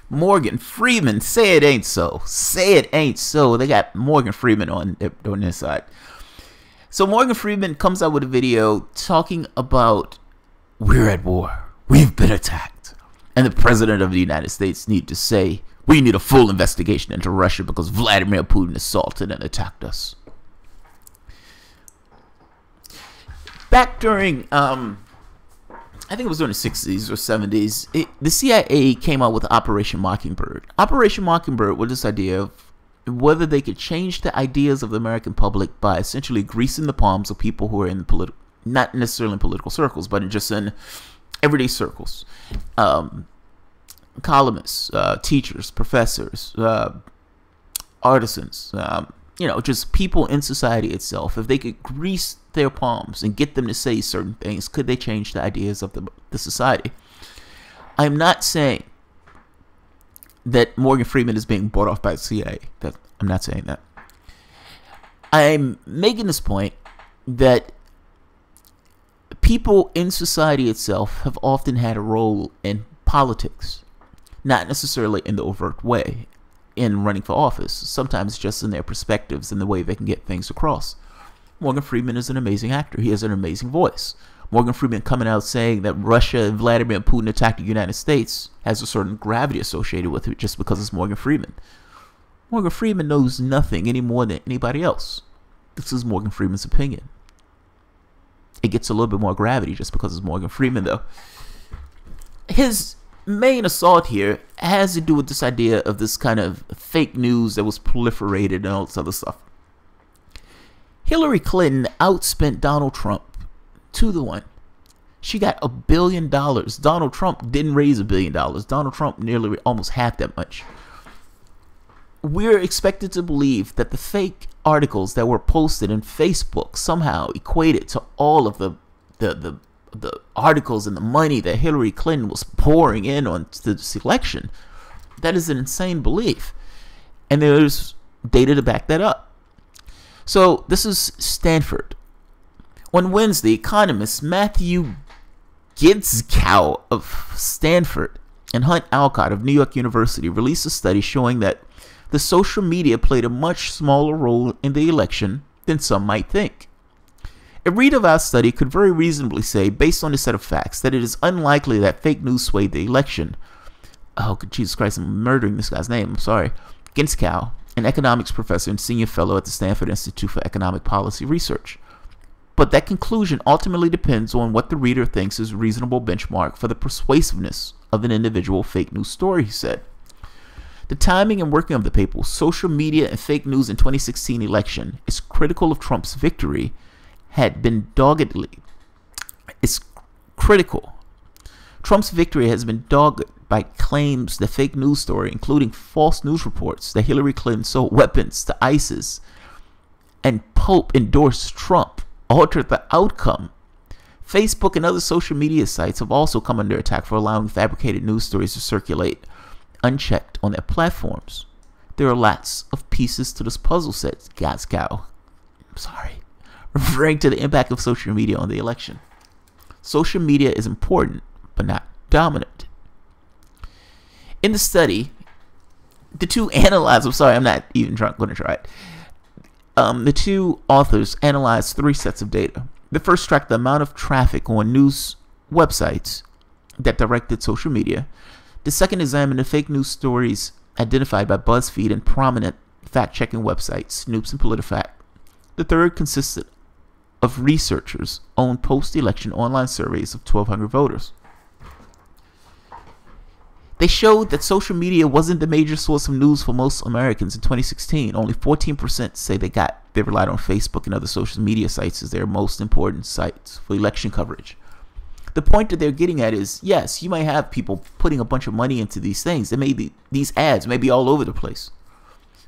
Morgan Freeman, say it ain't so. Say it ain't so. They got Morgan Freeman on this side. So Morgan Freeman comes out with a video talking about, we're at war. We've been attacked. And the president of the United States need to say, we need a full investigation into Russia because Vladimir Putin assaulted and attacked us. Back during, I think it was during the 60s or 70s, the CIA came out with Operation Mockingbird. Operation Mockingbird was this idea of whether they could change the ideas of the American public by essentially greasing the palms of people who are in political, not necessarily in political circles, but just in everyday circles. Columnists, teachers, professors, artisans, just people in society itself. If they could grease their palms and get them to say certain things, could they change the ideas of the society? I'm not saying that Morgan Freeman is being bought off by the CIA. I'm not saying that. I'm making this point that people in society itself have often had a role in politics, not necessarily in the overt way in running for office, sometimes just in their perspectives and the way they can get things across. Morgan Freeman is an amazing actor. He has an amazing voice. Morgan Freeman coming out saying that Russia and Vladimir Putin attacked the United States has a certain gravity associated with it just because it's Morgan Freeman. Morgan Freeman knows nothing any more than anybody else. This is Morgan Freeman's opinion. It gets a little bit more gravity just because it's Morgan Freeman, though. His main assault here has to do with this idea of this kind of fake news that was proliferated and all this other stuff. Hillary Clinton outspent Donald Trump 2-1. She got $1 billion. Donald Trump didn't raise $1 billion. Donald Trump nearly almost half that much. We're expected to believe that the fake articles that were posted in Facebook somehow equated to all of the articles and the money that Hillary Clinton was pouring in on this election. That is an insane belief. And there's data to back that up. So this is Stanford. On Wednesday, economists Matthew Gitzkow of Stanford and Hunt Alcott of New York University released a study showing that the social media played a much smaller role in the election than some might think. A reader of our study could very reasonably say, based on a set of facts, that it is unlikely that fake news swayed the election. Oh, Jesus Christ, I'm murdering this guy's name. I'm sorry. Gitzkow, an economics professor and senior fellow at the Stanford Institute for Economic Policy Research. But that conclusion ultimately depends on what the reader thinks is a reasonable benchmark for the persuasiveness of an individual fake news story, he said. The timing and working of the paper, social media and fake news in 2016 election is critical of Trump's victory had been doggedly. It's critical. Trump's victory has been dogged by claims the fake news story, including false news reports that Hillary Clinton sold weapons to ISIS and Pope endorsed Trump, altered the outcome. Facebook and other social media sites have also come under attack for allowing fabricated news stories to circulate unchecked on their platforms. There are lots of pieces to this puzzle set, Gaskow. I'm sorry. Referring to the impact of social media on the election. Social media is important, but not dominant. In the study, the two analyzed, I'm sorry, I'm not even going to try it. The two authors analyzed 3 sets of data. The first tracked the amount of traffic on news websites that directed social media. The second examined the fake news stories identified by BuzzFeed and prominent fact-checking websites, Snoops and PolitiFact. The third consisted of researchers' own post-election online surveys of 1,200 voters. They showed that social media wasn't the major source of news for most Americans in 2016. Only 14% say they relied on Facebook and other social media sites as their most important sites for election coverage. The point that they're getting at is, yes, you might have people putting a bunch of money into these things. There may be these ads may be all over the place.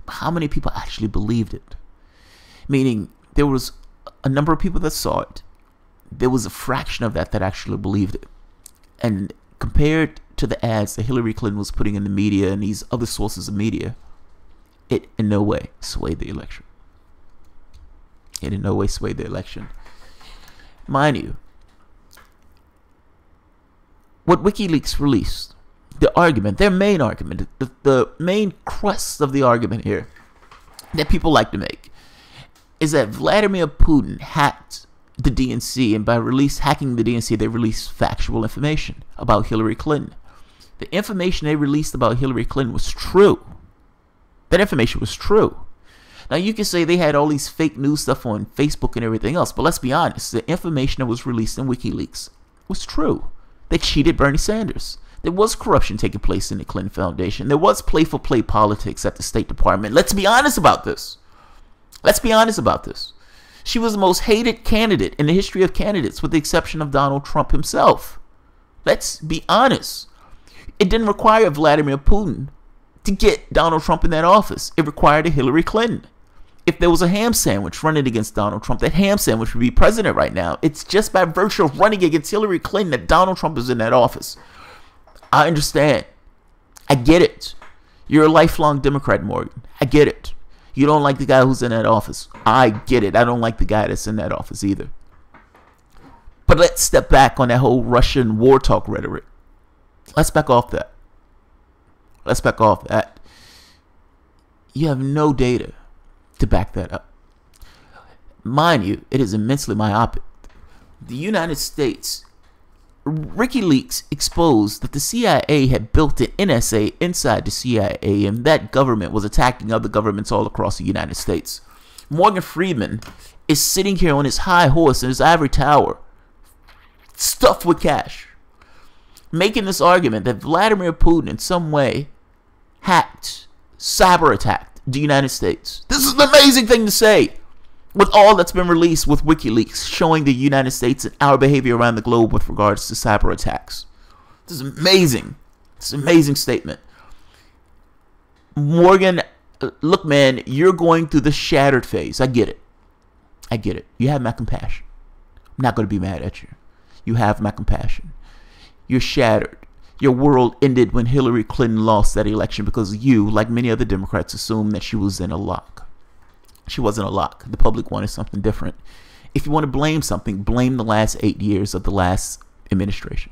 But how many people actually believed it? Meaning, there was a number of people that saw it. There was a fraction of that actually believed it. And compared to the ads that Hillary Clinton was putting in the media and these other sources of media, it in no way swayed the election. It in no way swayed the election. Mind you, what WikiLeaks released the argument, their main argument, the main crux of the argument here that people like to make is that Vladimir Putin hacked the DNC, and by hacking the DNC, they released factual information about Hillary Clinton. The information they released about Hillary Clinton was true. That information was true. Now, you can say they had all these fake news stuff on Facebook and everything else, but let's be honest. The information that was released in WikiLeaks was true. They cheated Bernie Sanders. There was corruption taking place in the Clinton Foundation. There was play-for-play politics at the State Department. Let's be honest about this. Let's be honest about this. She was the most hated candidate in the history of candidates, with the exception of Donald Trump himself. Let's be honest. It didn't require Vladimir Putin to get Donald Trump in that office. It required a Hillary Clinton. If there was a ham sandwich running against Donald Trump, that ham sandwich would be president right now. It's just by virtue of running against Hillary Clinton that Donald Trump is in that office. I understand. I get it. You're a lifelong Democrat, Morgan. I get it. You don't like the guy who's in that office. I get it. I don't like the guy that's in that office either. But let's step back on that whole Russian war talk rhetoric. Let's back off that. Let's back off that. You have no data to back that up. Mind you, it is immensely myopic. The United States, WikiLeaks exposed that the CIA had built an NSA inside the CIA, and that government was attacking other governments all across the United States. Morgan Freeman is sitting here on his high horse in his ivory tower, stuffed with cash, making this argument that Vladimir Putin in some way hacked, cyber attacked the United States. This is an amazing thing to say, with all that's been released with WikiLeaks showing the United States and our behavior around the globe with regards to cyber attacks. This is amazing. It's an amazing statement. Morgan, look, man, you're going through the shattered phase. I get it. I get it. You have my compassion. I'm not going to be mad at you. You have my compassion. You're shattered. Your world ended when Hillary Clinton lost that election because you, like many other Democrats, assumed that she was in a lock. She wasn't a lock. The public wanted something different. If you want to blame something, blame the last 8 years of the last administration.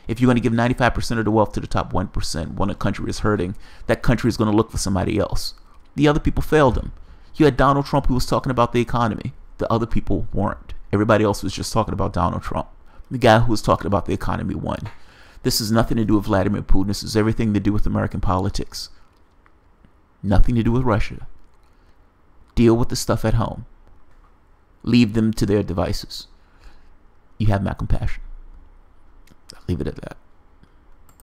If you want to give 95% of the wealth to the top 1% when a country is hurting, that country is going to look for somebody else. The other people failed them. You had Donald Trump who was talking about the economy. The other people weren't. Everybody else was just talking about Donald Trump. The guy who was talking about the economy won. This has nothing to do with Vladimir Putin. This has everything to do with American politics. Nothing to do with Russia. Deal with the stuff at home. Leave them to their devices. You have my compassion. I'll leave it at that.